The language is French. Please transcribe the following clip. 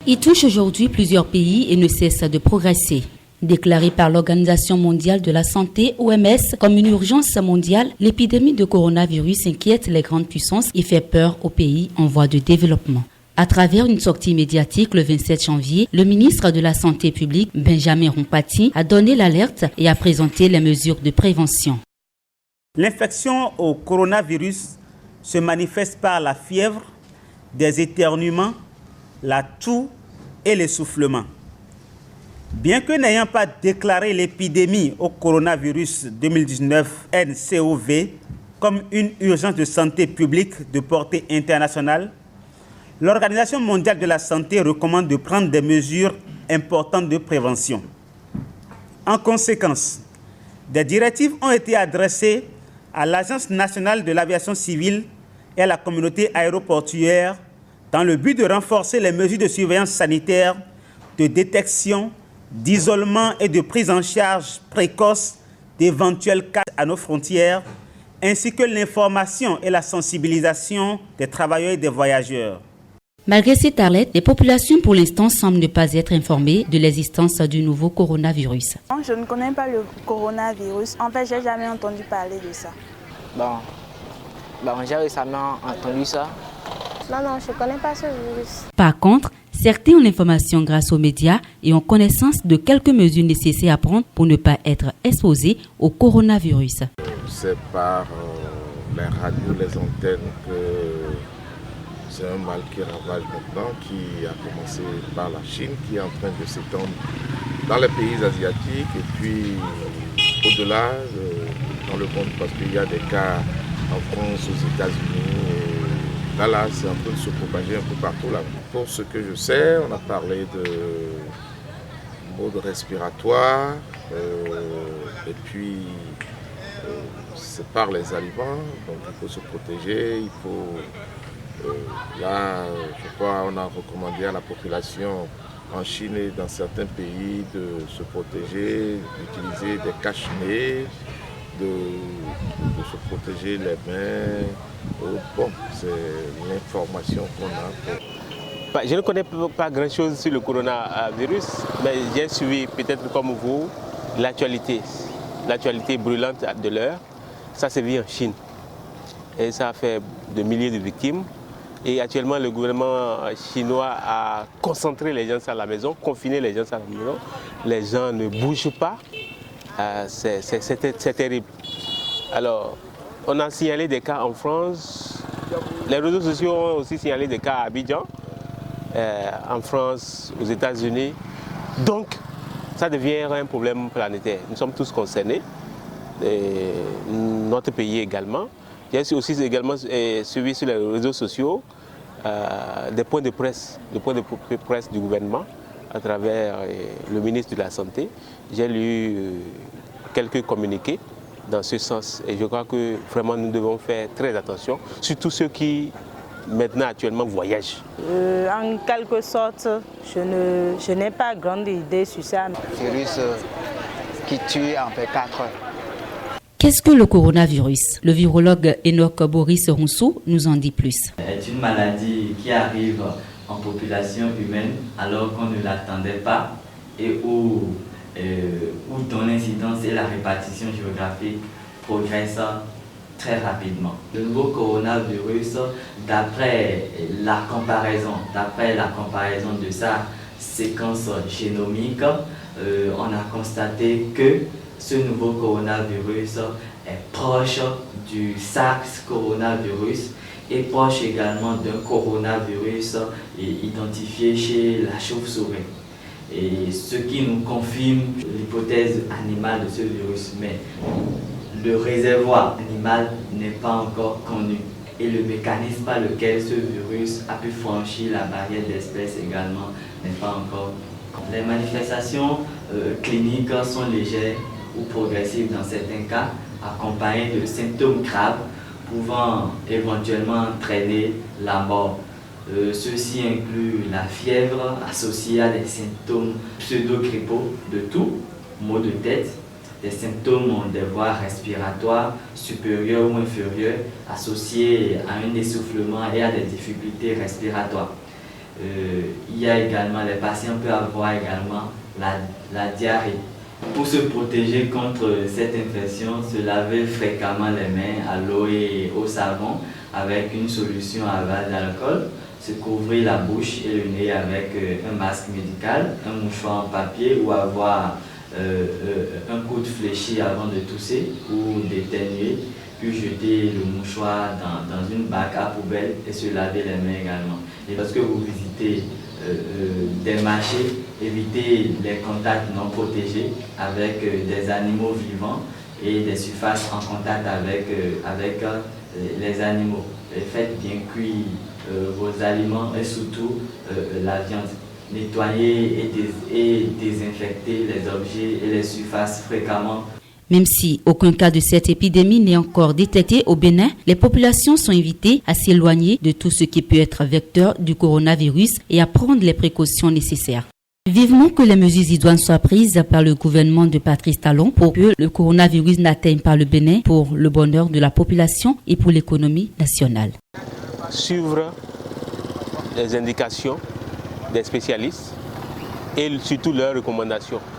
Il touche aujourd'hui plusieurs pays et ne cesse de progresser. Déclaré par l'Organisation mondiale de la santé, OMS, comme une urgence mondiale, l'épidémie de coronavirus inquiète les grandes puissances et fait peur aux pays en voie de développement. À travers une sortie médiatique le 27 janvier, le ministre de la Santé publique, Benjamin Rompati, a donné l'alerte et a présenté les mesures de prévention. L'infection au coronavirus se manifeste par la fièvre, des éternuements, la toux et l'essoufflement. Bien que n'ayant pas déclaré l'épidémie au coronavirus 2019 nCoV comme une urgence de santé publique de portée internationale, l'Organisation mondiale de la santé recommande de prendre des mesures importantes de prévention. En conséquence, des directives ont été adressées à l'Agence nationale de l'aviation civile et à la communauté aéroportuaire dans le but de renforcer les mesures de surveillance sanitaire, de détection, d'isolement et de prise en charge précoce d'éventuels cas à nos frontières, ainsi que l'information et la sensibilisation des travailleurs et des voyageurs. Malgré cette alerte, les populations pour l'instant semblent ne pas être informées de l'existence du nouveau coronavirus. Je ne connais pas le coronavirus. En fait, je n'ai jamais entendu parler de ça. J'ai récemment entendu ça. Non, je ne connais pas ce virus. Par contre, certains ont l'information grâce aux médias et ont connaissance de quelques mesures nécessaires à prendre pour ne pas être exposés au coronavirus. C'est par les radios, les antennes que c'est un mal qui ravage maintenant, qui a commencé par la Chine, qui est en train de s'étendre dans les pays asiatiques et puis au-delà dans le monde, parce qu'il y a des cas en France, aux États-Unis. Là, c'est en train de se propager un peu partout. Là. Pour ce que je sais, on a parlé de mode respiratoire et puis c'est par les aliments, donc il faut se protéger, il faut... là, je crois qu'on a recommandé à la population en Chine et dans certains pays de se protéger, d'utiliser des cache-nez, de se protéger les mains. Bon, c'est l'information qu'on a. Je ne connais pas grand-chose sur le coronavirus, mais j'ai suivi peut-être comme vous l'actualité brûlante de l'heure. Ça s'est vu en Chine et ça a fait de milliers de victimes. Et actuellement, le gouvernement chinois a concentré les gens à la maison, confiné les gens à la maison. Les gens ne bougent pas. C'est terrible. Alors, on a signalé des cas en France. Les réseaux sociaux ont aussi signalé des cas à Abidjan, en France, aux États-Unis. Donc, ça devient un problème planétaire. Nous sommes tous concernés, et notre pays également. J'ai aussi également suivi sur les réseaux sociaux des points de presse du gouvernement à travers le ministre de la Santé. J'ai lu quelques communiqués dans ce sens et je crois que vraiment nous devons faire très attention, surtout ceux qui maintenant actuellement voyagent. En quelque sorte, je n'ai pas grande idée sur ça. Virus qui tue en fait 4 heures. Qu'est-ce que le coronavirus? Le virologue Enoch Boris Rousseau nous en dit plus. C'est une maladie qui arrive en population humaine alors qu'on ne l'attendait pas et où dont l'incidence et la répartition géographique progressent très rapidement. Le nouveau coronavirus, d'après la comparaison de sa séquence génomique, on a constaté que ce nouveau coronavirus est proche du SARS coronavirus et proche également d'un coronavirus identifié chez la chauve-souris. Et ce qui nous confirme l'hypothèse animale de ce virus, mais le réservoir animal n'est pas encore connu. Et le mécanisme par lequel ce virus a pu franchir la barrière d'espèce également n'est pas encore connu. Les manifestations cliniques sont légères ou progressives dans certains cas, accompagnées de symptômes graves pouvant éventuellement entraîner la mort. Ceci inclut la fièvre associée à des symptômes pseudo-grippaux de toux, maux de tête, des symptômes des voies respiratoires supérieures ou inférieures associés à un essoufflement et à des difficultés respiratoires. il y a également, les patients peuvent avoir également la diarrhée. Pour se protéger contre cette infection, se laver fréquemment les mains à l'eau et au savon avec une solution à base d'alcool, se couvrir la bouche et le nez avec un masque médical, un mouchoir en papier ou avoir un coude fléchi avant de tousser ou d'éternuer, puis jeter le mouchoir dans une bac à poubelle et se laver les mains également. Et lorsque vous visitez des marchés, évitez les contacts non protégés avec des animaux vivants et des surfaces en contact avec les animaux. Et faites bien cuire vos aliments et surtout la viande. Nettoyer et désinfecter les objets et les surfaces fréquemment. Même si aucun cas de cette épidémie n'est encore détecté au Bénin, les populations sont invitées à s'éloigner de tout ce qui peut être vecteur du coronavirus et à prendre les précautions nécessaires. Vivement que les mesures idoines soient prises par le gouvernement de Patrice Talon pour que le coronavirus n'atteigne pas le Bénin pour le bonheur de la population et pour l'économie nationale. Suivre les indications des spécialistes et surtout leurs recommandations.